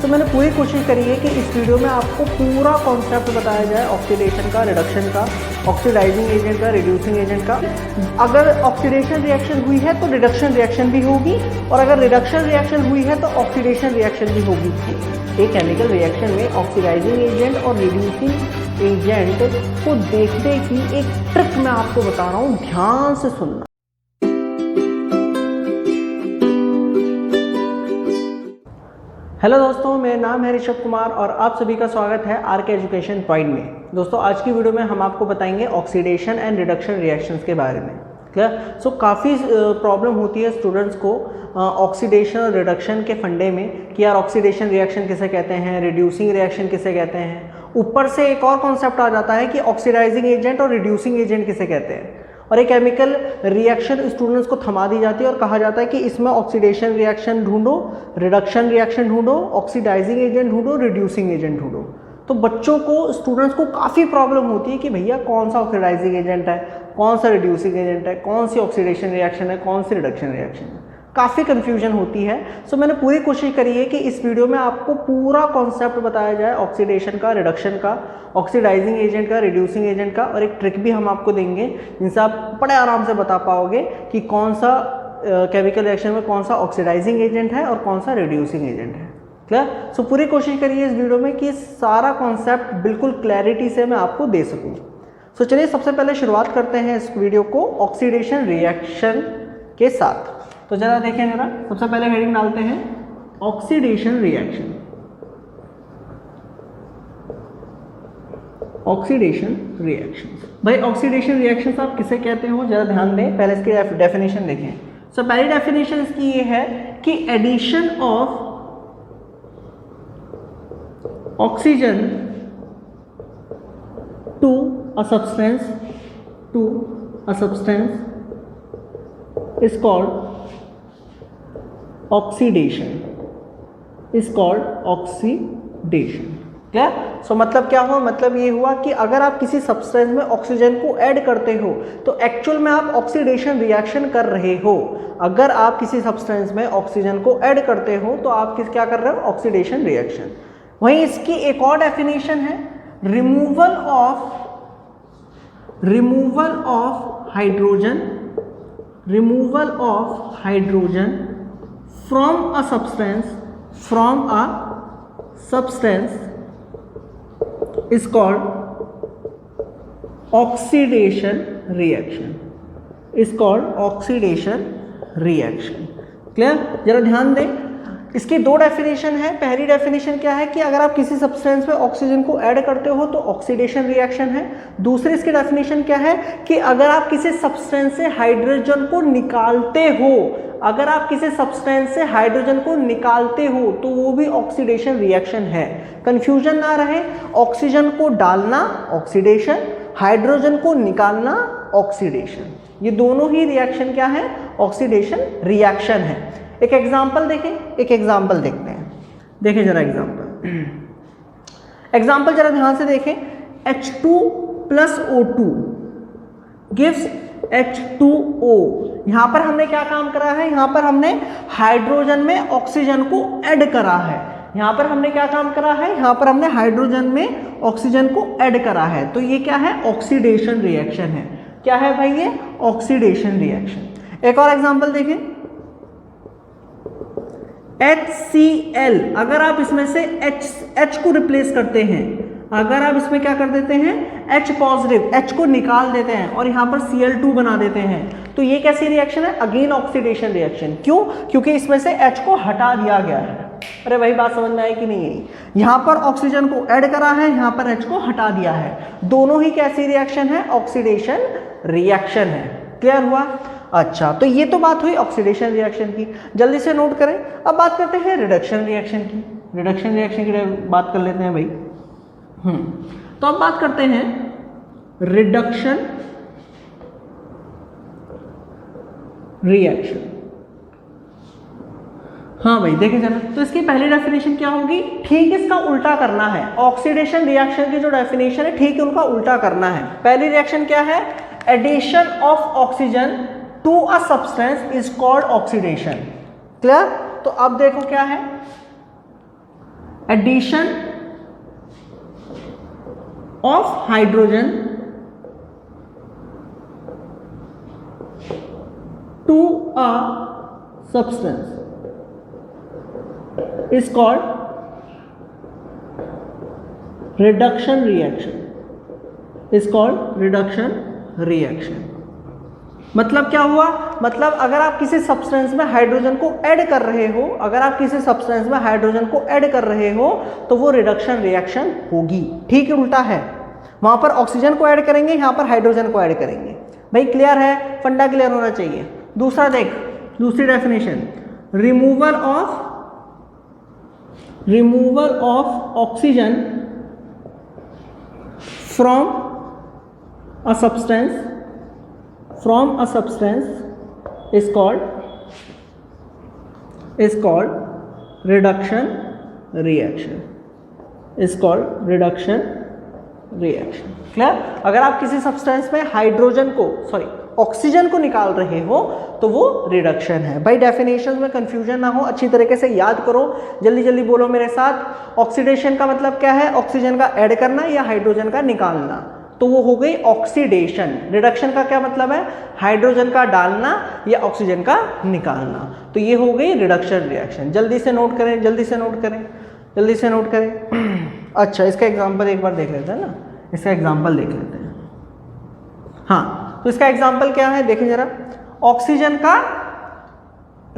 तो मैंने पूरी कोशिश करी है कि इस वीडियो में आपको पूरा कॉन्सेप्ट बताया जाए ऑक्सीडेशन का, रिडक्शन का, ऑक्सीडाइजिंग एजेंट का, रिड्यूसिंग एजेंट का। अगर ऑक्सीडेशन रिएक्शन हुई है तो रिडक्शन रिएक्शन भी होगी, और अगर रिडक्शन रिएक्शन हुई है तो ऑक्सीडेशन रिएक्शन भी होगी। एक केमिकल रिएक्शन में ऑक्सीडाइजिंग एजेंट और रिड्यूसिंग एजेंट को देखने की एक ट्रिक मैं आपको बता रहा हूँ, ध्यान से सुनना। हेलो दोस्तों, मेरा नाम है ऋषभ कुमार और आप सभी का स्वागत है आरके एजुकेशन पॉइंट में। दोस्तों, आज की वीडियो में हम आपको बताएंगे ऑक्सीडेशन एंड रिडक्शन रिएक्शंस के बारे में। क्लियर? सो काफ़ी प्रॉब्लम होती है स्टूडेंट्स को ऑक्सीडेशन और रिडक्शन के फंडे में कि यार ऑक्सीडेशन रिएक्शन किसे कहते हैं, रिड्यूसिंग रिएक्शन किसे कहते हैं। ऊपर से एक और कॉन्सेप्ट आ जाता है कि ऑक्सीडाइजिंग एजेंट और रिड्यूसिंग एजेंट किसे कहते हैं, और एक केमिकल रिएक्शन स्टूडेंट्स को थमा दी जाती है और कहा जाता है कि इसमें ऑक्सीडेशन रिएक्शन ढूंढो, रिडक्शन रिएक्शन ढूंढो, ऑक्सीडाइजिंग एजेंट ढूंढो, रिड्यूसिंग एजेंट ढूंढो। तो बच्चों को, स्टूडेंट्स को काफ़ी प्रॉब्लम होती है कि भैया कौन सा ऑक्सीडाइजिंग एजेंट है, कौन सा रिड्यूसिंग एजेंट है, कौन सी ऑक्सीडेशन रिएक्शन है, कौन सी रिडक्शन रिएक्शन है। काफ़ी कन्फ्यूजन होती है। सो मैंने पूरी कोशिश करी है कि इस वीडियो में आपको पूरा कॉन्सेप्ट बताया जाए ऑक्सीडेशन का, रिडक्शन का, ऑक्सीडाइजिंग एजेंट का, रिड्यूसिंग एजेंट का, और एक ट्रिक भी हम आपको देंगे जिनसे आप बड़े आराम से बता पाओगे कि कौन सा केमिकल रिएक्शन में कौन सा ऑक्सीडाइजिंग एजेंट है और कौन सा रिड्यूसिंग एजेंट है। क्लियर? सो पूरी कोशिश करिए इस वीडियो में कि सारा कॉन्सेप्ट बिल्कुल क्लैरिटी से मैं आपको दे सकूँ। सो चलिए सबसे पहले शुरुआत करते हैं इस वीडियो को ऑक्सीडेशन रिएक्शन के साथ। तो जरा देखें, जरा सबसे पहले हेडिंग डालते हैं ऑक्सीडेशन रिएक्शन। ऑक्सीडेशन रिएक्शन, भाई ऑक्सीडेशन रिएक्शन आप किसे कहते हो जरा ध्यान दें। पहले इसकी डेफिनेशन देखें। सो पहली डेफिनेशन इसकी ये है कि addition of oxygen to a substance is called oxidation, clear? So मतलब क्या हुआ, मतलब ये हुआ कि अगर आप किसी सब्सटेंस में ऑक्सीजन को ऐड करते हो तो एक्चुअल में आप ऑक्सीडेशन रिएक्शन कर रहे हो। अगर आप किसी सब्सटेंस में ऑक्सीजन को ऐड करते हो तो आप क्या कर रहे हो, ऑक्सीडेशन रिएक्शन। वहीं इसकी एक और डेफिनेशन है, removal of hydrogen from a substance is called oxidation reaction, clear? जरा ध्यान दें, इसकी दो डेफिनेशन है। पहली डेफिनेशन क्या है कि अगर आप किसी सब्सटेंस में ऑक्सीजन को ऐड करते हो तो ऑक्सीडेशन रिएक्शन है। दूसरी इसकी डेफिनेशन क्या है कि अगर आप किसी सब्सटेंस से हाइड्रोजन को निकालते हो, अगर आप किसी सब्सटेंस से हाइड्रोजन को निकालते हो तो वो भी ऑक्सीडेशन रिएक्शन है। कंफ्यूजन ना रहे, ऑक्सीजन को डालना ऑक्सीडेशन, हाइड्रोजन को निकालना ऑक्सीडेशन, ये दोनों ही रिएक्शन क्या है, ऑक्सीडेशन रिएक्शन है। एक एग्जांपल देखें, एक एग्जांपल देखते हैं। देखें जरा एग्जांपल जरा ध्यान से देखें। H2 + O2 gives H2O। यहां पर हमने क्या काम करा है, यहां पर हमने हाइड्रोजन में ऑक्सीजन को ऐड करा है। यहां पर हमने क्या काम करा है, यहां पर हमने हाइड्रोजन में ऑक्सीजन को ऐड करा है। तो ये क्या है, ऑक्सीडेशन रिएक्शन है। क्या है भाई, ये ऑक्सीडेशन रिएक्शन। एक और एग्जांपल देखें, HCl। अगर आप इसमें से H को रिप्लेस करते हैं, अगर आप इसमें क्या कर देते हैं, H पॉजिटिव, H को निकाल देते हैं और यहाँ पर Cl2 बना देते हैं, तो ये कैसी रिएक्शन है, अगेन ऑक्सीडेशन रिएक्शन। क्यों? क्योंकि इसमें से H को हटा दिया गया है। अरे भाई बात समझ में आई कि नहीं आई? यहाँ पर ऑक्सीजन को ऐड करा है, यहाँ पर H को हटा दिया है। दोनों ही कैसी रिएक्शन है, ऑक्सीडेशन रिएक्शन है। क्लियर हुआ? अच्छा, तो ये तो बात हुई ऑक्सीडेशन रिएक्शन की। जल्दी से नोट करें। अब बात करते हैं रिडक्शन रिएक्शन की। रिडक्शन रिएक्शन की बात कर लेते हैं भाई। तो अब बात करते हैं रिडक्शन रिएक्शन। हाँ भाई देखें जरा, तो इसकी पहली डेफिनेशन क्या होगी, ठीक इसका उल्टा करना है। ऑक्सीडेशन रिएक्शन की जो डेफिनेशन है ठीक उनका उल्टा करना है। पहली रिएक्शन क्या है, addition of oxygen to a substance is called oxidation. Clear? तो अब देखो क्या है, addition of hydrogen to a substance is called reduction reaction, is called reduction reaction। मतलब क्या हुआ, मतलब अगर आप किसी सब्सटेंस में हाइड्रोजन को ऐड कर रहे हो, अगर आप किसी सब्सटेंस में हाइड्रोजन को ऐड कर रहे हो तो वो रिडक्शन रिएक्शन होगी। ठीक है, उल्टा है, वहां पर ऑक्सीजन को ऐड करेंगे, यहां पर हाइड्रोजन को ऐड करेंगे। भाई क्लियर है, फंडा क्लियर होना चाहिए। दूसरा देख, दूसरी definition, removal of oxygen from a substance is called reduction reaction, is called reduction reaction। Clear? अगर आप किसी सब्सटेंस में हाइड्रोजन को ऑक्सीजन को निकाल रहे हो तो वो रिडक्शन है। भाई डेफिनेशन में कंफ्यूजन ना हो, अच्छी तरीके से याद करो, जल्दी जल्दी बोलो मेरे साथ। ऑक्सीडेशन का मतलब क्या है, ऑक्सीजन का ऐड करना या हाइड्रोजन का निकालना, तो वो हो गई ऑक्सीडेशन। रिडक्शन का क्या मतलब है, हाइड्रोजन का डालना या ऑक्सीजन का निकालना, तो ये हो गई रिडक्शन रिएक्शन। जल्दी से नोट करें, जल्दी से नोट करें, जल्दी से नोट करें। अच्छा, इसका एग्जांपल एक बार देख लेते हैं ना, इसका एग्जांपल देख लेते हैं। हाँ, तो इसका एग्जांपल क्या है, देखें जरा, ऑक्सीजन का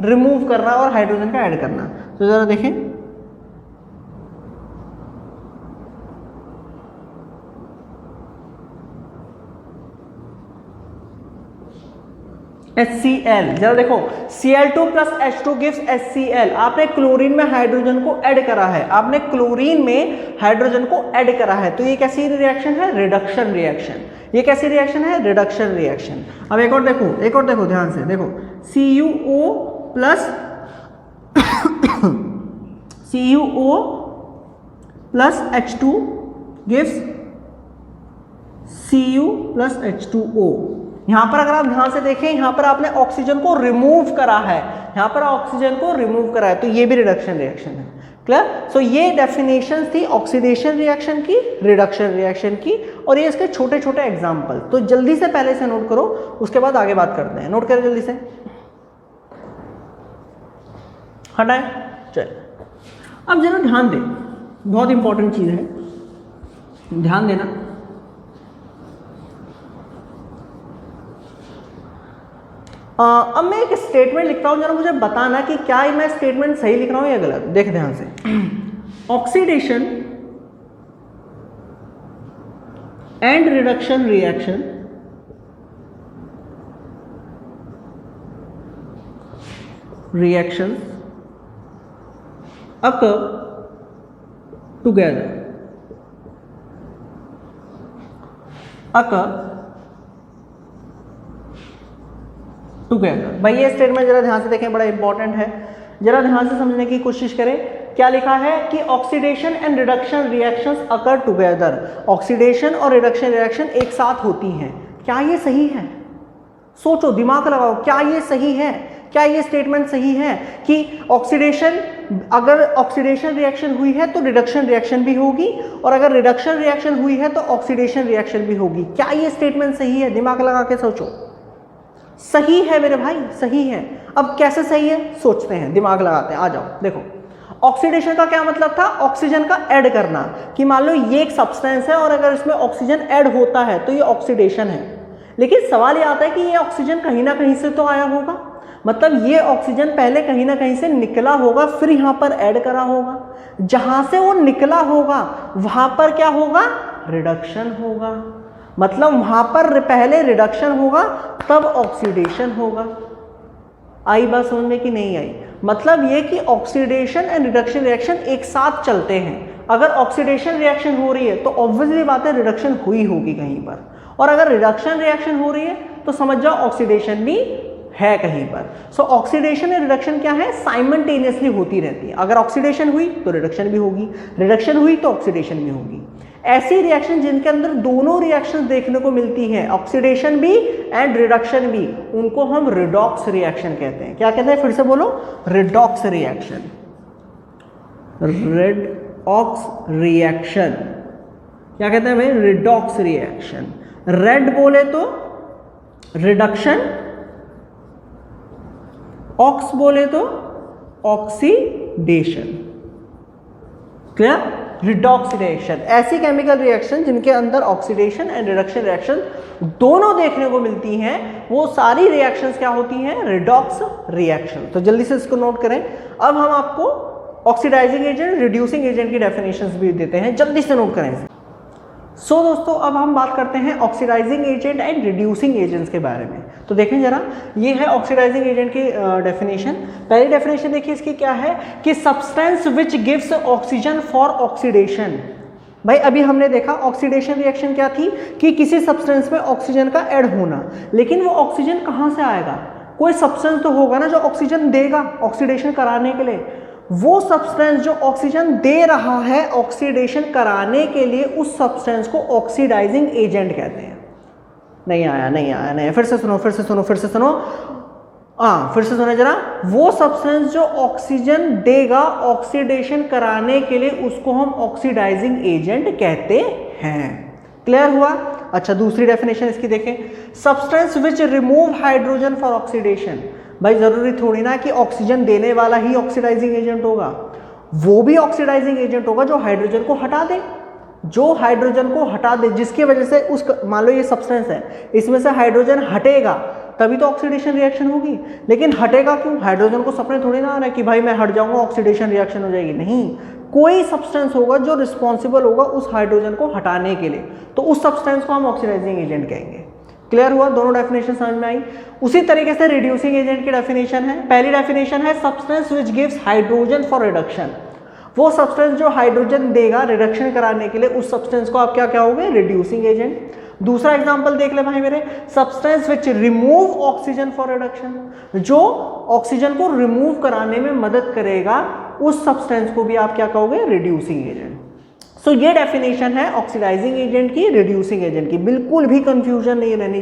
रिमूव करना और हाइड्रोजन का ऐड करना। तो जरा देखें, HCl, जरा देखो, Cl2 plus H2 gives HCl। आपने क्लोरीन में हाइड्रोजन को ऐड करा है, आपने क्लोरीन में हाइड्रोजन को ऐड करा है, तो ये कैसी रिएक्शन है, रिडक्शन रिएक्शन। ये कैसी रिएक्शन है, रिडक्शन रिएक्शन। अब एक और देखो, ध्यान से देखो, CuO plus H2 gives Cu plus H2O। यहां पर अगर आप ध्यान से देखें, यहां पर आपने ऑक्सीजन को रिमूव करा है, यहां पर ऑक्सीजन को रिमूव करा है, तो ये भी रिडक्शन रिएक्शन है। क्लियर? सो ये डेफिनेशन थी ऑक्सीडेशन रिएक्शन की, रिडक्शन रिएक्शन की, और ये इसके छोटे छोटे एग्जांपल। तो जल्दी से पहले से नोट करो, उसके बाद आगे बात करते हैं। नोट करें जल्दी से, हटाएं, चल। अब जरा ध्यान दें, बहुत इंपॉर्टेंट चीज है, ध्यान देना। अब मैं एक स्टेटमेंट लिखता हूं, जरा मुझे बताना कि क्या मैं स्टेटमेंट सही लिख रहा हूं या गलत। देख ध्यान से, oxidation and reduction reaction occur together, भाई ये स्टेटमेंट जरा ध्यान से देखें, बड़ा इंपॉर्टेंट है, जरा ध्यान से समझने की कोशिश करें। क्या लिखा है कि oxidation and reduction reactions occur together, oxidation और रिडक्शन रिएक्शन एक साथ होती हैं। क्या ये सही है? सोचो, दिमाग लगाओ, क्या ये सही है? क्या ये स्टेटमेंट सही है कि अगर ऑक्सीडेशन रिएक्शन हुई है तो रिडक्शन रिएक्शन भी होगी, और अगर रिडक्शन रिएक्शन हुई है तो ऑक्सीडेशन रिएक्शन भी होगी? क्या ये स्टेटमेंट सही है? दिमाग लगा के सोचो। सही है मेरे भाई, सही है। अब कैसे सही है, सोचते हैं, दिमाग लगाते हैं। आ जाओ, देखो, ऑक्सीडेशन का क्या मतलब था, ऑक्सीजन का ऐड करना, कि मान लो ये एक सब्सटेंस है और अगर इसमें ऑक्सीजन ऐड होता है तो ये ऑक्सीडेशन है। लेकिन सवाल ये आता है कि ये ऑक्सीजन कहीं ना कहीं से तो आया होगा, मतलब ये ऑक्सीजन पहले कहीं ना कहीं से निकला होगा, फिर यहां पर ऐड करा होगा। जहां से वो निकला होगा वहां पर क्या होगा, रिडक्शन होगा। मतलब वहां पर पहले रिडक्शन होगा तब ऑक्सीडेशन होगा। आई बात समझ में कि नहीं आई? मतलब ये कि ऑक्सीडेशन एंड रिडक्शन रिएक्शन एक साथ चलते हैं। अगर ऑक्सीडेशन रिएक्शन हो रही है तो ऑब्वियसली बात है रिडक्शन हुई होगी कहीं पर, और अगर रिडक्शन रिएक्शन हो रही है तो समझ जाओ ऑक्सीडेशन भी है कहीं पर। सो ऑक्सीडेशन एंड रिडक्शन क्या है, साइमल्टेनियसली होती रहती है। अगर ऑक्सीडेशन हुई तो रिडक्शन भी होगी, रिडक्शन हुई तो ऑक्सीडेशन भी होगी। ऐसी रिएक्शन जिनके अंदर दोनों रिएक्शन देखने को मिलती हैं, ऑक्सीडेशन भी एंड रिडक्शन भी, उनको हम रिडॉक्स रिएक्शन कहते हैं। क्या कहते हैं, फिर से बोलो, redox reaction. Redox ox reaction, क्या कहते हैं भाई, रिडॉक्स रिएक्शन। रेड बोले तो रिडक्शन, ऑक्स बोले तो ऑक्सीडेशन। क्लियर? रिडॉक्स रिएक्शन ऐसी केमिकल रिएक्शन जिनके अंदर ऑक्सीडेशन एंड रिडक्शन रिएक्शन दोनों देखने को मिलती हैं, वो सारी रिएक्शंस क्या होती हैं, रिडॉक्स रिएक्शन। तो जल्दी से इसको नोट करें। अब हम आपको ऑक्सीडाइजिंग एजेंट, रिड्यूसिंग एजेंट की डेफिनेशंस भी देते हैं, जल्दी से नोट करें। सो दोस्तों अब हम बात करते हैं oxidizing agent and reducing agents के बारे में। तो देखें जरा, ये है ऑक्सीडाइजिंग एजेंट की डेफिनेशन। पहली डेफिनेशन देखिए इसकी क्या है कि substance which gives oxygen for oxidation. भाई अभी हमने देखा ऑक्सीडेशन रिएक्शन क्या थी कि किसी सब्सटेंस में ऑक्सीजन का ऐड होना, लेकिन वो ऑक्सीजन कहाँ से आएगा, कोई सब्सटेंस तो होगा ना जो ऑक्सीजन देगा ऑक्सीडेशन कराने के लिए। वो सब्सटेंस जो ऑक्सीजन दे रहा है ऑक्सीडेशन कराने के लिए, उस सब्सटेंस को ऑक्सीडाइजिंग एजेंट कहते हैं। नहीं आया, फिर से सुनो फिर से सुनो जरा। वो सब्सटेंस जो ऑक्सीजन देगा ऑक्सीडेशन कराने के लिए, उसको हम ऑक्सीडाइजिंग एजेंट कहते हैं। क्लियर हुआ? अच्छा, दूसरी डेफिनेशन इसकी देखें, substance which remove hydrogen for oxidation. भाई जरूरी थोड़ी ना कि ऑक्सीजन देने वाला ही ऑक्सीडाइजिंग एजेंट होगा, वो भी ऑक्सीडाइजिंग एजेंट होगा जो हाइड्रोजन को हटा दे, जिसकी वजह से उस, मान लो ये सब्सटेंस है, इसमें से हाइड्रोजन हटेगा तभी तो ऑक्सीडेशन रिएक्शन होगी। लेकिन हटेगा क्यों? हाइड्रोजन को सपने थोड़ी ना आ रहा है कि भाई मैं हट जाऊंगा ऑक्सीडेशन रिएक्शन हो जाएगी। नहीं, कोई सब्सटेंस होगा जो रिस्पॉन्सिबल होगा उस हाइड्रोजन को हटाने के लिए, तो उस सब्सटेंस को हम ऑक्सीडाइजिंग एजेंट कहेंगे। क्लियर हुआ? दोनों डेफिनेशन समझ में आई। उसी तरीके से रिड्यूसिंग एजेंट की डेफिनेशन है। पहली डेफिनेशन है substance which gives hydrogen for reduction. वो सब्सटेंस जो हाइड्रोजन देगा रिडक्शन कराने के लिए, उस सब्सटेंस को आप क्या कहोगे, रिड्यूसिंग एजेंट। दूसरा एग्जांपल देख ले भाई मेरे, substance which remove oxygen for reduction, जो ऑक्सीजन को रिमूव कराने में मदद करेगा, उस सब्सटेंस को भी आप क्या कहोगे, रिड्यूसिंग एजेंट। सो ये डेफिनेशन है ऑक्सीडाइजिंग एजेंट की, रिड्यूसिंग एजेंट की। बिल्कुल भी कंफ्यूजन नहीं रहनी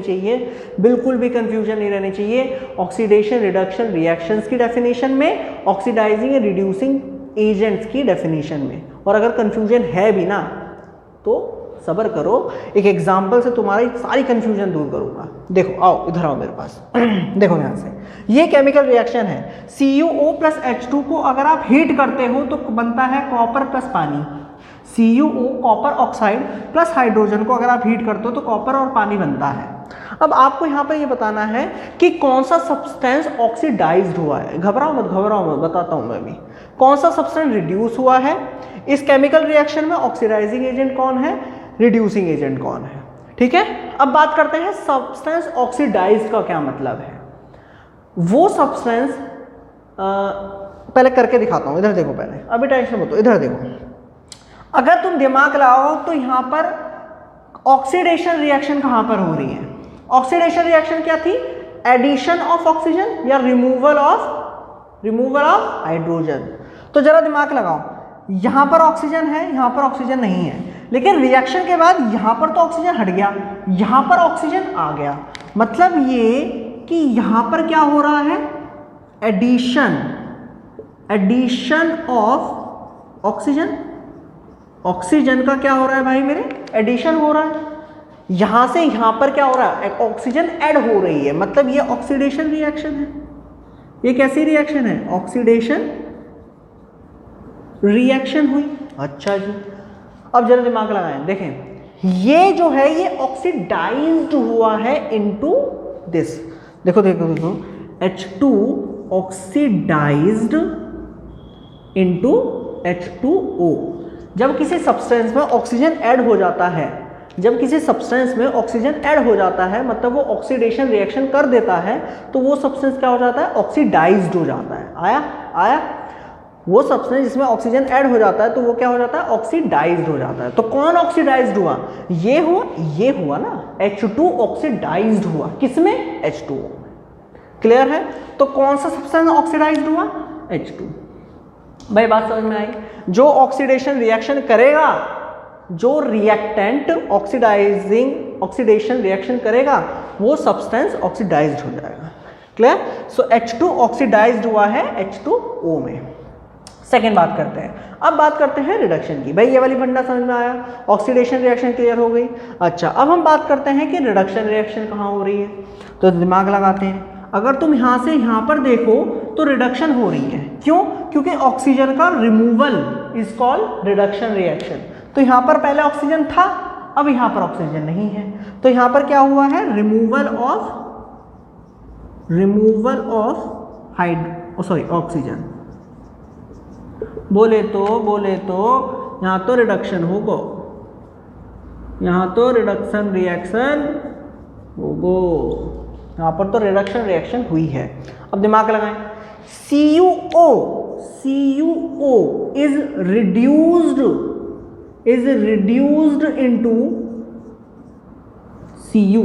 चाहिए, ऑक्सीडेशन रिडक्शन रिएक्शंस की डेफिनेशन में, ऑक्सीडाइजिंग एंड रिड्यूसिंग एजेंट्स की डेफिनेशन में। और अगर कंफ्यूजन है भी ना तो सब्र करो, एक एग्जाम्पल से तुम्हारी सारी कंफ्यूजन दूर करूंगा। देखो, आओ इधर आओ मेरे पास देखो यहाँ से, ये केमिकल रिएक्शन है। CuO प्लस H2 को अगर आप हीट करते हो तो बनता है कॉपर प्लस पानी। CuO copper oxide plus hydrogen को अगर आप हीट करते हो तो कॉपर और पानी बनता है। अब आपको यहाँ पर ये बताना है कि कौन सा सब्सटेंस ऑक्सीडाइज्ड हुआ है। घबराओ मत, बताता हूँ मैं भी। कौन सा सब्सटेंस रिड्यूस हुआ है इस केमिकल रिएक्शन में, ऑक्सीडाइजिंग एजेंट कौन है, रिड्यूसिंग एजेंट कौन है। ठीक है, अब बात करते हैं सब्सटेंस ऑक्सीडाइज्ड का क्या मतलब है। वो सब्सटेंस पहले करके दिखाता हूँ, इधर देखो पहले, अभी टेंशन मत लो, इधर देखो। अगर तुम दिमाग लगाओ तो यहाँ पर ऑक्सीडेशन रिएक्शन कहाँ पर हो रही है। ऑक्सीडेशन रिएक्शन क्या थी, एडिशन ऑफ ऑक्सीजन या रिमूवल ऑफ हाइड्रोजन। तो जरा दिमाग लगाओ, यहाँ पर ऑक्सीजन है, यहाँ पर ऑक्सीजन नहीं है, लेकिन रिएक्शन के बाद यहाँ पर तो ऑक्सीजन हट गया, यहाँ पर ऑक्सीजन आ गया। मतलब ये कि यहाँ पर क्या हो रहा है, एडिशन ऑफ ऑक्सीजन का क्या हो रहा है भाई मेरे, एडिशन हो रहा है। यहां से यहां पर क्या हो रहा है, ऑक्सीजन ऐड हो रही है, मतलब ये ऑक्सीडेशन रिएक्शन है। ये कैसी रिएक्शन है, ऑक्सीडेशन रिएक्शन हुई। अच्छा जी, अब जरा दिमाग लगाएं, देखें ये जो है ये ऑक्सीडाइज्ड हुआ है इनटू दिस। देखो H2 ऑक्सीडाइज्ड इनटू H2O। जब किसी सब्सटेंस में ऑक्सीजन ऐड हो जाता है, मतलब वो ऑक्सीडेशन रिएक्शन कर देता है, तो वो सब्सटेंस क्या हो जाता है, ऑक्सीडाइज्ड हो जाता है। आया वो सब्सटेंस जिसमें ऑक्सीजन ऐड हो जाता है तो वो क्या हो जाता है, ऑक्सीडाइज्ड हो जाता है। तो कौन ऑक्सीडाइज्ड हुआ, ये हुआ ना, H2 ऑक्सीडाइज्ड हुआ, किसमें, H2O। क्लियर है? तो कौन सा सब्सटेंस ऑक्सीडाइज्ड हुआ, H2। भाई बात समझ में आई? जो ऑक्सीडेशन रिएक्शन करेगा, जो रिएक्टेंट ऑक्सीडेशन रिएक्शन करेगा, वो सब्सटेंस ऑक्सीडाइज्ड हो जाएगा। क्लियर? सो H2 ऑक्सीडाइज्ड हुआ है H2O में। सेकेंड बात करते हैं, अब बात करते हैं रिडक्शन की। भाई ये वाली फंडा समझ में आया, ऑक्सीडेशन रिएक्शन क्लियर हो गई। अच्छा, अब हम बात करते हैं कि रिडक्शन रिएक्शन कहाँ हो रही है, तो दिमाग लगाते हैं। अगर तुम यहाँ से यहाँ पर देखो तो रिडक्शन हो रही है, क्यों? क्योंकि ऑक्सीजन का removal is called reduction reaction. तो यहाँ पर पहले ऑक्सीजन था, अब यहाँ पर ऑक्सीजन नहीं है, तो यहाँ पर क्या हुआ है? Removal of oxygen. बोले तो यहाँ तो रिडक्शन होगा, यहाँ तो रिडक्शन रिएक्शन होगो, यहाँ पर तो रिडक्शन रिएक्शन हुई है। अब दिमाग लगाएं, CuO is reduced into Cu।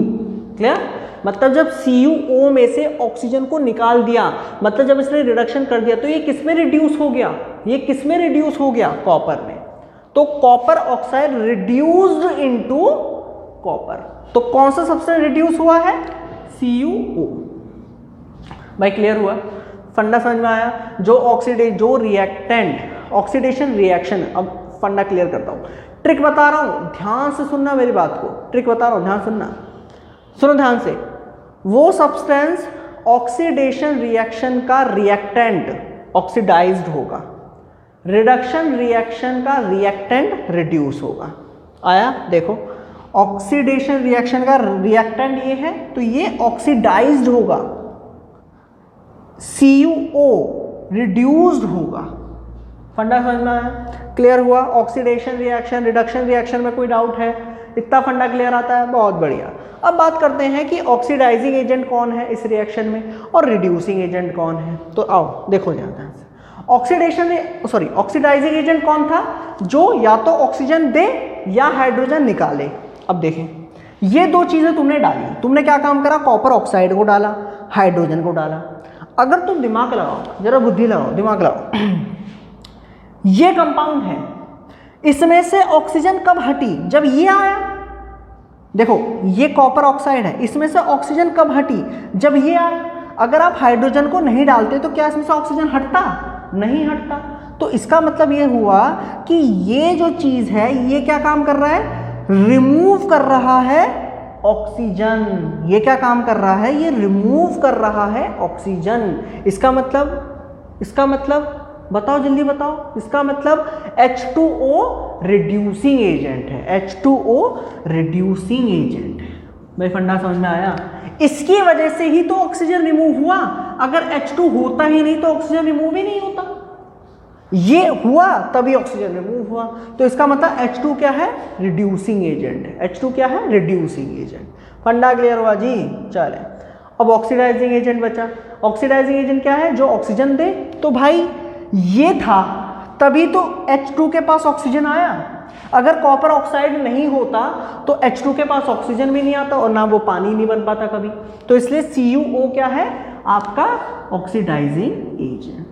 Clear? मतलब जब CuO में से ऑक्सीजन को निकाल दिया, मतलब जब इसने रिडक्शन कर दिया, तो ये किस में रिड्यूस हो गया? ये किस में रिड्यूस हो गया? कॉपर में। तो copper oxide reduced into copper. तो कौन सा सब्सटेंस रिड्यूस हुआ है? CuO। भाई क्लियर हुआ? फंडा समझ में आया? जो रिएक्टेंट ऑक्सीडेशन रिएक्शन, अब फंडा क्लियर करता हूं, ट्रिक बता रहा हूं, ध्यान से सुनना मेरी बात को, ट्रिक बता रहा हूं, ध्यान सुनना, सुनो ध्यान से। वो सब्सटेंस ऑक्सीडेशन रिएक्शन का रिएक्टेंट ऑक्सीडाइज्ड होगा, रिडक्शन रिएक्शन का रिएक्टेंट रिड्यूस होगा। आया? देखो, ऑक्सीडेशन रिएक्शन का रिएक्टेंट ये है, तो ये ऑक्सीडाइज्ड होगा, CuO रिड्यूस्ड होगा। फंडा समझ में आया? क्लियर हुआ? ऑक्सीडेशन रिएक्शन, रिडक्शन रिएक्शन में कोई डाउट है? इतना फंडा क्लियर आता है? बहुत बढ़िया। अब बात करते हैं कि ऑक्सीडाइजिंग एजेंट कौन है इस रिएक्शन में और रिड्यूसिंग एजेंट कौन है। तो आओ देखो ध्यान से। ऑक्सीडाइजिंग एजेंट कौन था? जो या तो ऑक्सीजन दे या हाइड्रोजन निकाले। अब देखें, ये दो चीजें तुमने डाली, तुमने क्या काम करा? कॉपर ऑक्साइड को डाला, हाइड्रोजन को डाला। अगर तुम दिमाग लगाओ, जरा बुद्धि लगाओ, दिमाग लगाओ, ये कंपाउंड है, इसमें से ऑक्सीजन कब हटी? जब ये आया। देखो, ये कॉपर ऑक्साइड है, इसमें से ऑक्सीजन कब हटी? जब ये आया। अगर आप हाइड्रोजन को नहीं डालते तो क्या इसमें से ऑक्सीजन हटता? नहीं हटता। तो इसका मतलब ये हुआ कि ये जो चीज है, ये क्या काम कर रहा है? रिमूव कर रहा है ऑक्सीजन। ये क्या काम कर रहा है? ये रिमूव कर रहा है ऑक्सीजन। इसका मतलब बताओ, जल्दी बताओ। इसका मतलब H2O रिड्यूसिंग एजेंट है, H2O रिड्यूसिंग एजेंट है। भाई फंडा समझ में आया? इसकी वजह से ही तो ऑक्सीजन रिमूव हुआ। अगर H2 होता ही नहीं तो ऑक्सीजन रिमूव ही नहीं होता। ये हुआ तभी ऑक्सीजन रिमूव हुआ। तो इसका मतलब H2 क्या है? रिड्यूसिंग एजेंट है। H2 क्या है? Reducing agent. फंडा क्लियर हुआ जी? चले, अब ऑक्सीडाइजिंग एजेंट बचा। ऑक्सीडाइजिंग एजेंट क्या है? जो ऑक्सीजन दे। तो भाई ये था, तभी तो H2 के पास ऑक्सीजन आया। अगर कॉपर ऑक्साइड नहीं होता तो H2 के पास ऑक्सीजन भी नहीं आता और ना वो पानी नहीं बन पाता कभी। तो इसलिए CuO क्या है? आपका ऑक्सीडाइजिंग एजेंट।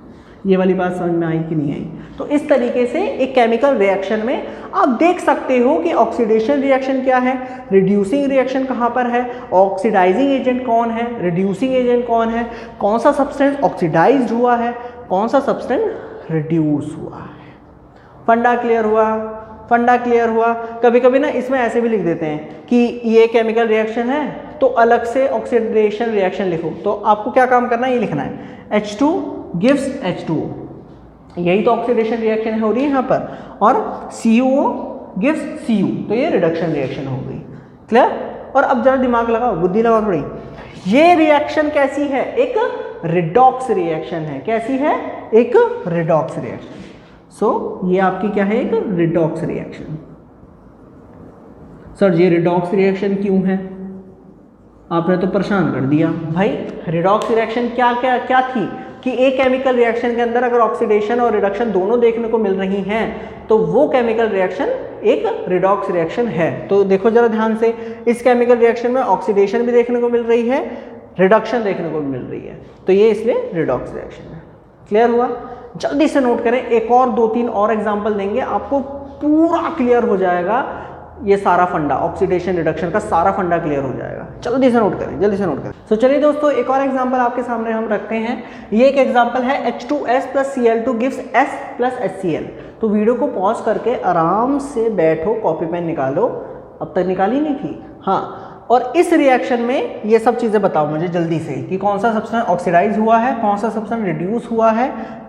ये वाली बात समझ में आई कि नहीं आई? तो इस तरीके से एक केमिकल रिएक्शन में आप देख सकते हो कि ऑक्सीडेशन रिएक्शन क्या है, रिड्यूसिंग रिएक्शन कहाँ पर है, ऑक्सीडाइजिंग एजेंट कौन है, रिड्यूसिंग एजेंट कौन है, कौन सा सब्सटेंस ऑक्सीडाइज्ड हुआ है, कौन सा सब्सटेंस रिड्यूस हुआ है। फंडा क्लियर हुआ? फंडा क्लियर हुआ? कभी कभी ना इसमें ऐसे भी लिख देते हैं कि ये केमिकल रिएक्शन है तो अलग से ऑक्सीडेशन रिएक्शन लिखो। तो आपको क्या काम करना है? ये लिखना है H2 gives H2O, यही तो ऑक्सीडेशन रिएक्शन हो रही है यहाँ पर, और CuO gives Cu, तो ये रिडक्शन रिएक्शन हो गई। क्लियर? और अब जरा दिमाग लगाओ, बुद्धि लगाओ थोड़ी। ये रिएक्शन कैसी है? एक रिडॉक्स रिएक्शन है। कैसी है? एक रिडॉक्स रिएक्शन। सो ये आपकी क्या है? एक रिडॉक्स रिएक्शन। सर ये रिडॉक्स रिएक्शन क्यों है? आपने तो परेशान कर दिया। भाई रिडॉक्स रिएक्शन क्या थी कि एक केमिकल रिएक्शन के अंदर अगर ऑक्सीडेशन और रिडक्शन दोनों देखने को मिल रही हैं तो वो केमिकल रिएक्शन एक रिडॉक्स रिएक्शन है। तो देखो जरा ध्यान से, इस केमिकल रिएक्शन में ऑक्सीडेशन भी देखने को मिल रही है, रिडक्शन देखने को भी मिल रही है, तो ये इसलिए रिडॉक्स रिएक्शन है। क्लियर हुआ? जल्दी से नोट करें, एक और 2-3 और एग्जाम्पल देंगे, आपको पूरा क्लियर हो जाएगा ये सारा फंडा ऑक्सीडेशन रिडक्शन का सारा फंडा क्लियर हो जाएगा। जल्दी से नोट करें, जल्दी से नोट करें। तो चलिए दोस्तों एक और एग्जांपल आपके सामने हम रखते हैं। ये एक एग्जांपल है H2S + Cl2 gives S + HCl। तो वीडियो को पॉज करके आराम से बैठो, कॉपी पेन निकालो, अब तक निकाली नहीं थी, हाँ, और इस रिएक्शन में ये सब चीज़ें बताओ मुझे जल्दी से कि कौन सा सब्सटेंस ऑक्सीडाइज हुआ है, कौन सा सब्सटेंस रिड्यूस हुआ है,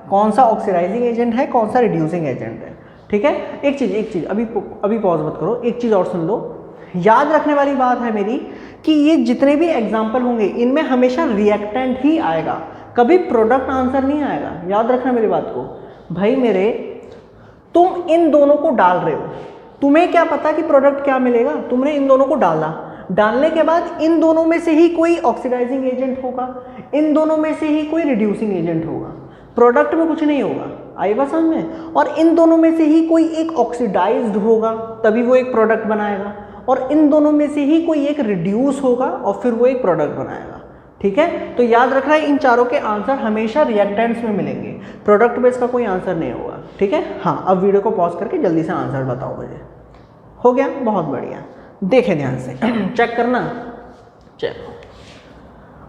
कौन सा ऑक्सीडाइजिंग एजेंट है, कौन सा रिड्यूसिंग एजेंट है। ठीक है, एक चीज़ अभी पॉज मत करो, एक चीज़ और सुन लो। याद रखने वाली बात है मेरी कि ये जितने भी एग्जाम्पल होंगे इनमें हमेशा रिएक्टेंट ही आएगा, कभी प्रोडक्ट आंसर नहीं आएगा। याद रखना मेरी बात को भाई मेरे, तुम इन दोनों को डाल रहे हो, तुम्हें क्या पता कि प्रोडक्ट क्या मिलेगा, तुमने इन दोनों को डाला, डालने के बाद इन दोनों में से ही कोई ऑक्सीडाइजिंग एजेंट होगा, इन दोनों में से ही कोई रिड्यूसिंग एजेंट होगा, प्रोडक्ट में कुछ नहीं होगा। आई बात समझ में? और इन दोनों में से ही कोई एक ऑक्सीडाइज्ड होगा तभी वो एक प्रोडक्ट बनाएगा, और इन दोनों में से ही कोई एक रिड्यूस होगा और फिर वो एक प्रोडक्ट बनाएगा। ठीक है, तो याद रखना इन चारों के आंसर हमेशा रिएक्टेंट्स में मिलेंगे, प्रोडक्ट बेस का कोई आंसर नहीं होगा। ठीक है, हाँ, अब वीडियो को पॉज करके जल्दी से आंसर बताओ मुझे। हो गया, बहुत बढ़िया, देखें ध्यान से चेक करना, चेक।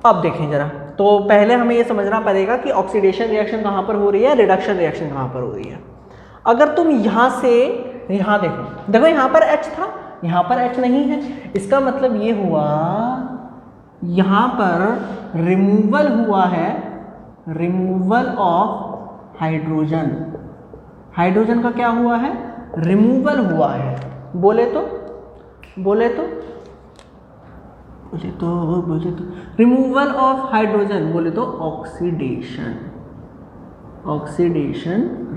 अब देखें जरा, तो पहले हमें ये समझना पड़ेगा कि ऑक्सीडेशन रिएक्शन कहाँ पर हो रही है, रिडक्शन रिएक्शन कहाँ पर हो रही है। अगर तुम यहाँ से यहाँ देखो, देखो यहाँ पर H था, यहाँ पर H नहीं है, इसका मतलब ये हुआ यहाँ पर रिमूवल हुआ है, रिमूवल ऑफ हाइड्रोजन। हाइड्रोजन का क्या हुआ है, रिमूवल हुआ है। बोले तो रिमूवल ऑफ हाइड्रोजन, बोले तो oxidation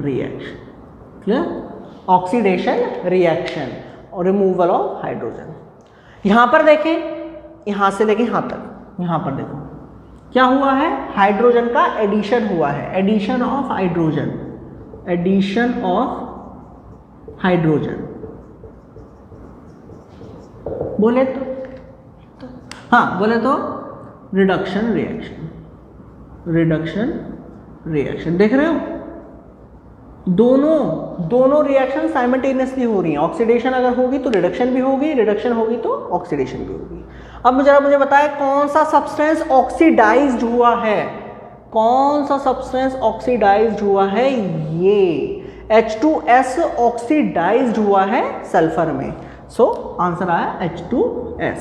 reaction. Clear, oxidation reaction और रिमूवल ऑफ हाइड्रोजन। यहाँ पर देखें, यहाँ से लेके यहाँ तक, यहाँ पर देखो क्या हुआ है, हाइड्रोजन का एडिशन हुआ है, addition of hydrogen, addition of hydrogen. बोले तो हाँ, बोले तो रिडक्शन रिएक्शन। देख रहे हो, दोनों रिएक्शन साइमल्टेनियसली हो रही हैं। ऑक्सीडेशन अगर होगी तो रिडक्शन भी होगी, रिडक्शन होगी तो ऑक्सीडेशन भी होगी। अब मुझे बताएं कौन सा सब्सटेंस ऑक्सीडाइज्ड हुआ है, कौन सा सब्सटेंस ऑक्सीडाइज्ड हुआ है, ये H2S ऑक्सीडाइज्ड हुआ है सल्फर में। सो आंसर आया H2S।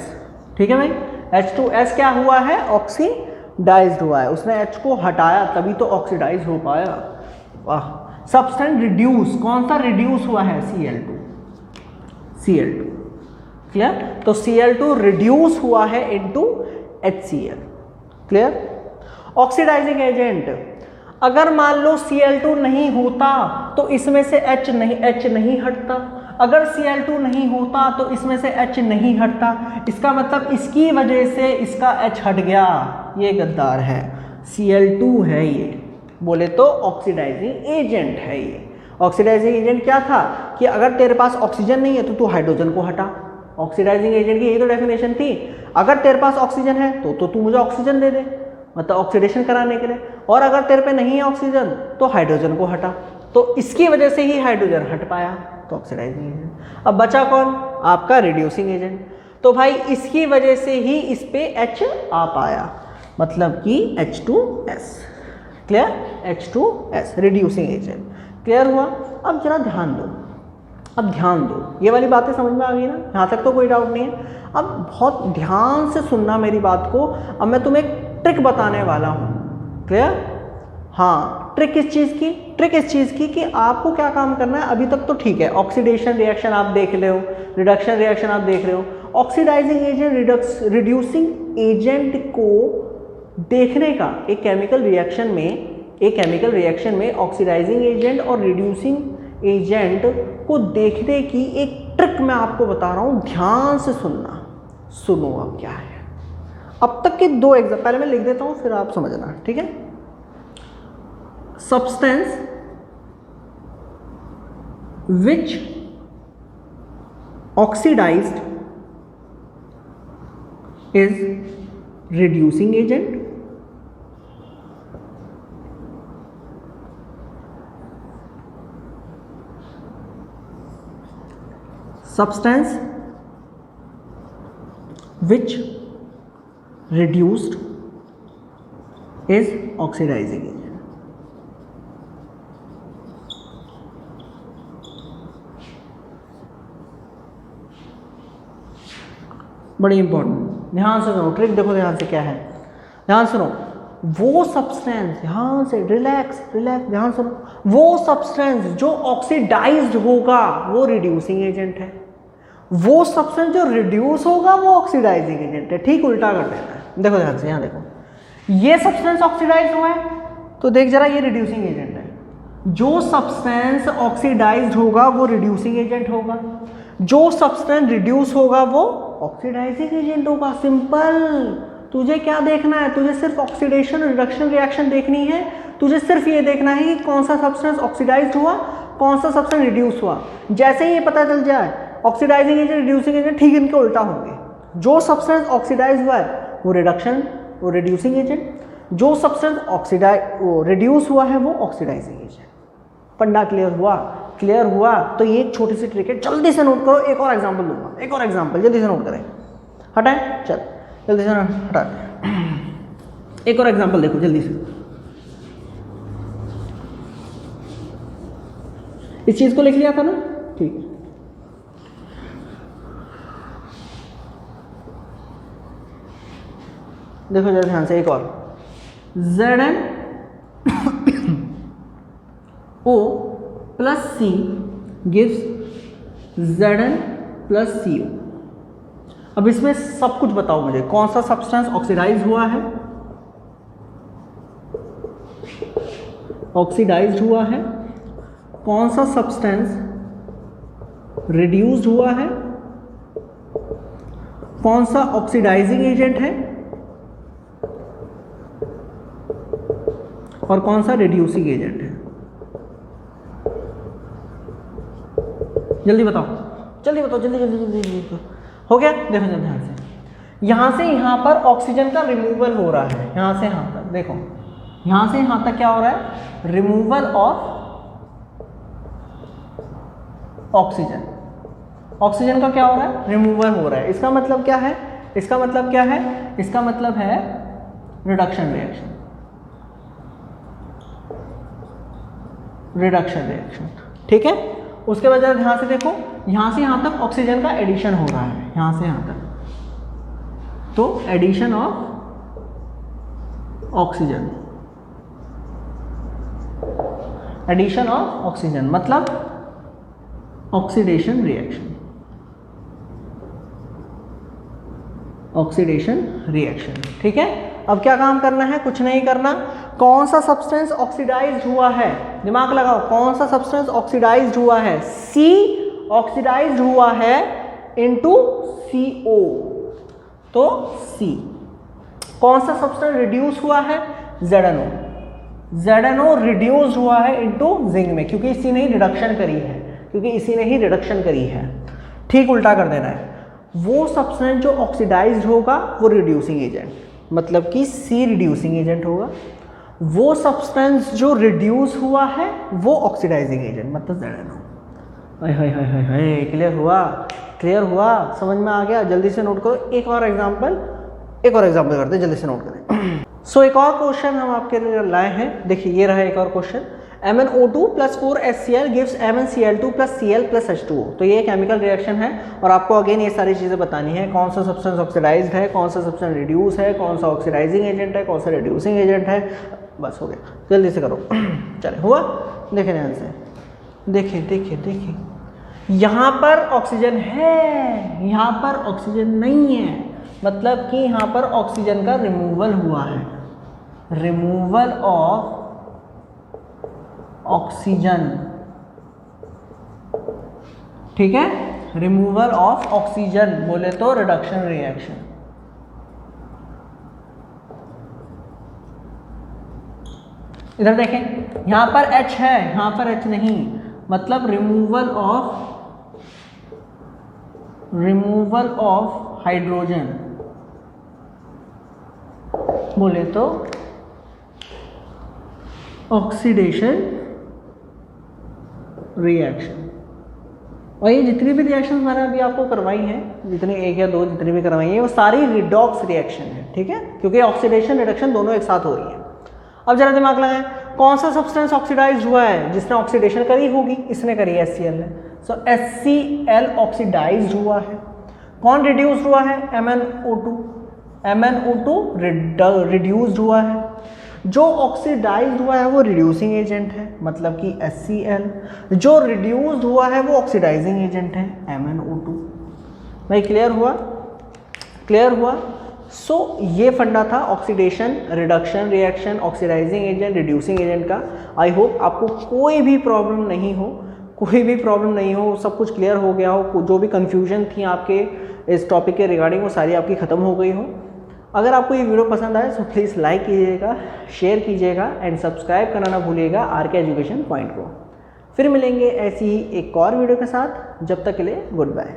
ठीक है भाई, H2S क्या हुआ है, ऑक्सीडाइज्ड हुआ है, उसने H को हटाया तभी तो ऑक्सीडाइज हो पाया। वाह। सब्सटेंस रिड्यूस, कौन सा रिड्यूस हुआ है, Cl2। क्लियर, तो Cl2 रिड्यूस हुआ है into HCl। Clear. Oxidizing agent, अगर मान लो Cl2 नहीं होता तो इसमें से H नहीं हटता, अगर Cl2 नहीं होता तो इसमें से H नहीं हटता, इसका मतलब इसकी वजह से इसका H हट गया, ये गद्दार है, Cl2 है ये, बोले तो ऑक्सीडाइजिंग एजेंट है ये। ऑक्सीडाइजिंग एजेंट क्या था कि अगर तेरे पास ऑक्सीजन नहीं है तो तू हाइड्रोजन को हटा, ऑक्सीडाइजिंग एजेंट की यही तो डेफिनेशन थी। अगर तेरे पास ऑक्सीजन है तो तू मुझे ऑक्सीजन दे दे, मतलब ऑक्सीडेशन कराने के लिए, और अगर तेरे पे नहीं है ऑक्सीजन तो हाइड्रोजन को हटा, तो इसकी वजह से ही हाइड्रोजन हट पाया, तो ऑक्सीडाइजिंग एजेंट। अब बचा कौन, आपका रिड्यूसिंग एजेंट। तो भाई इसकी वजह से ही इस पे H आ पाया, मतलब कि H2S। Clear, H2S reducing agent. Clear हुआ। अब जरा ध्यान दो, ये वाली बातें समझ में आ गई ना, यहाँ तक तो कोई डाउट नहीं है। अब बहुत ध्यान से सुनना मेरी बात को, अब मैं तुम्हें ट्रिक बताने वाला हूँ। क्लियर, हाँ, ट्रिक इस चीज़ की कि आपको क्या काम करना है। अभी तक तो ठीक है, ऑक्सीडेशन रिएक्शन आप देख रहे हो, रिडक्शन रिएक्शन आप देख रहे हो, ऑक्सीडाइजिंग एजेंट रिड्यूसिंग एजेंट को देखने का एक केमिकल रिएक्शन में ऑक्सीडाइजिंग एजेंट और रिड्यूसिंग एजेंट को देखने की एक ट्रिक मैं आपको बता रहा हूँ, ध्यान से सुनो। अब क्या है, अब तक के दो एग्जाम्पल पहले मैं लिख देता हूँ, फिर आप समझना, ठीक है। Substance which oxidized is reducing agent, substance which reduced is oxidizing agent. बड़ी इंपॉर्टेंट, ध्यान से सुनो, ट्रिक देखो ध्यान से क्या है, ध्यान सुनो। वो सब्सटेंस, ध्यान से, रिलैक्स रिलैक्स, ध्यान सुनो, वो सब्सटेंस जो ऑक्सीडाइज्ड होगा वो रिड्यूसिंग एजेंट है, वो सब्सटेंस जो रिड्यूस होगा वो ऑक्सीडाइजिंग एजेंट है। ठीक उल्टा कर देना है। देखो ध्यान से, यहाँ देखो, ये सब्सटेंस ऑक्सीडाइज हुआ है तो देख जरा, ये रिड्यूसिंग एजेंट है। जो सब्सटेंस ऑक्सीडाइज्ड होगा वो रिड्यूसिंग एजेंट होगा, जो सब्सटेंस रिड्यूस होगा वो ऑक्सीडाइजिंग एजेंट होगा। सिंपल। तुझे क्या देखना है, तुझे सिर्फ ऑक्सीडेशन रिडक्शन रिएक्शन देखनी है। तुझे सिर्फ ये देखना है कि कौन सा सब्सटेंस ऑक्सीडाइज्ड हुआ, कौन सा सब्सटेंस रिड्यूस हुआ। जैसे ही ये पता चल जाए ऑक्सीडाइजिंग एजेंट रिड्यूसिंग एजेंट, ठीक इनके उल्टा होंगे। जो सब्सटेंस ऑक्सीडाइज हुआ है वो रिडक्शन, वो रिड्यूसिंग एजेंट, जो सब्सटेंस वो रिड्यूस हुआ है वो ऑक्सीडाइजिंग एजेंट। फंडा क्लियर हुआ? क्लियर हुआ? तो ये एक छोटी सी ट्रिक है, जल्दी से नोट करो। एक और एग्जांपल दूंगा, एक और एग्जांपल, जल्दी से नोट करें। हटाएं, चल जल्दी से हटा दें। एक और एग्जांपल देखो जल्दी से। इस चीज को लिख लिया था ना, ठीक है। देखो जरा ध्यान से, एक और, Zn O plus C gives Zn plus CO। अब इसमें सब कुछ बताओ मुझे, कौन सा सब्सटेंस ऑक्सीडाइज हुआ है, ऑक्सीडाइज्ड हुआ है, कौन सा सब्सटेंस रिड्यूस्ड हुआ है, कौन सा ऑक्सीडाइजिंग एजेंट है और कौन सा रिड्यूसिंग एजेंट है। जल्दी बताओ, जल्दी बताओ, जल्दी जल्दी जल्दी जल्दी। हो गया? देखो जल्दी ध्यान से, यहां से यहां पर ऑक्सीजन का रिमूवल हो रहा है, यहां से यहां तक देखो, यहां से यहां तक क्या हो रहा है, रिमूवल ऑफ ऑक्सीजन। ऑक्सीजन का क्या हो रहा है, रिमूवल हो रहा है। इसका मतलब क्या है, इसका मतलब क्या है, इसका मतलब है रिडक्शन रिएक्शन, रिडक्शन रिएक्शन, ठीक है। उसके बाद ध्यान से देखो, यहां से यहां तक ऑक्सीजन का एडिशन हो रहा है, यहां से यहां तक, तो addition of oxygen, addition of oxygen मतलब ऑक्सीडेशन रिएक्शन, ऑक्सीडेशन रिएक्शन, ठीक है। अब क्या काम करना है, कुछ नहीं करना। कौन सा सब्सटेंस ऑक्सीडाइज्ड हुआ है, दिमाग लगाओ, कौन सा सब्सटेंस ऑक्सीडाइज्ड हुआ है, C ऑक्सीडाइज्ड हुआ है इनटू CO, तो C। कौन सा सब्सटेंस रिड्यूस हुआ है, ZnO, ZnO रिड्यूस हुआ है इनटू जिंक में, क्योंकि इसी ने ही रिडक्शन करी है, क्योंकि इसी ने ही रिडक्शन करी है। ठीक उल्टा कर देना है, वो सब्सटेंस जो ऑक्सीडाइज्ड होगा वो रिड्यूसिंग एजेंट, मतलब कि C रिड्यूसिंग एजेंट होगा। वो सब्सटेंस जो रिड्यूस हुआ है वो ऑक्सीडाइजिंग एजेंट, मतलब ZnO। हाय, क्लियर हुआ? क्लियर हुआ? समझ में आ गया? जल्दी से नोट करो। एक और एग्जांपल, एक और एग्जांपल करते हैं, जल्दी से नोट करें। सो एक और क्वेश्चन हम आपके लिए लाए हैं, देखिए ये रहा एक और question. MnO2 plus 4HCl gives MnCl2 plus Cl plus H2O। तो ये केमिकल रिएक्शन है और आपको अगेन ये सारी चीज़ें बतानी है, कौन सा सब्सटेंस ऑक्सीडाइज्ड है, कौन सा सब्सटेंस रिड्यूस है, कौन सा ऑक्सीडाइजिंग एजेंट है, कौन सा रिड्यूसिंग एजेंट है। बस हो गया, जल्दी से करो। चले, हुआ? देखें ध्यान से, देखिए देखिए देखिए, यहाँ पर ऑक्सीजन है, यहाँ पर ऑक्सीजन नहीं है, मतलब कि यहाँ पर ऑक्सीजन का रिमूवल हुआ है, रिमूवल ऑफ ऑक्सीजन, ठीक है, रिमूवल ऑफ ऑक्सीजन बोले तो रिडक्शन रिएक्शन। इधर देखें, यहां पर H है, यहां पर H नहीं, मतलब रिमूवल ऑफ हाइड्रोजन बोले तो ऑक्सीडेशन रिएक्शन, और ये जितनी भी रिएक्शन मैंने अभी आपको करवाई हैं, जितनी एक या दो जितनी भी करवाई हैं, वो सारी रिडॉक्स रिएक्शन है, ठीक है, क्योंकि ऑक्सीडेशन रिडक्शन दोनों एक साथ हो रही है। अब जरा दिमाग लगाएं, कौन सा सब्सटेंस ऑक्सीडाइज हुआ है? जिसने ऑक्सीडेशन करी होगी, इसने करी है, HCl ने। सो HCl ऑक्सीडाइज हुआ है। कौन रिड्यूस हुआ है? MnO2। MnO2 रिड्यूस्ड हुआ है। जो ऑक्सीडाइज हुआ है वो रिड्यूसिंग एजेंट है, मतलब कि HCl। जो रिड्यूस्ड हुआ है वो ऑक्सीडाइजिंग एजेंट है, MnO2। भाई क्लियर हुआ? क्लियर हुआ? सो ये फंडा था oxidation reduction reaction, oxidising agent, reducing agent का। आई होप आपको कोई भी प्रॉब्लम नहीं हो, कोई भी प्रॉब्लम नहीं हो, सब कुछ क्लियर हो गया हो। जो भी कन्फ्यूजन थी आपके इस टॉपिक के रिगार्डिंग वो सारी आपकी ख़त्म हो गई हो। अगर आपको ये वीडियो पसंद आए तो प्लीज़ लाइक कीजिएगा, शेयर कीजिएगा एंड सब्सक्राइब करना ना भूलिएगा RK एजुकेशन पॉइंट को। फिर मिलेंगे ऐसी ही एक और वीडियो के साथ, जब तक के लिए गुड बाय।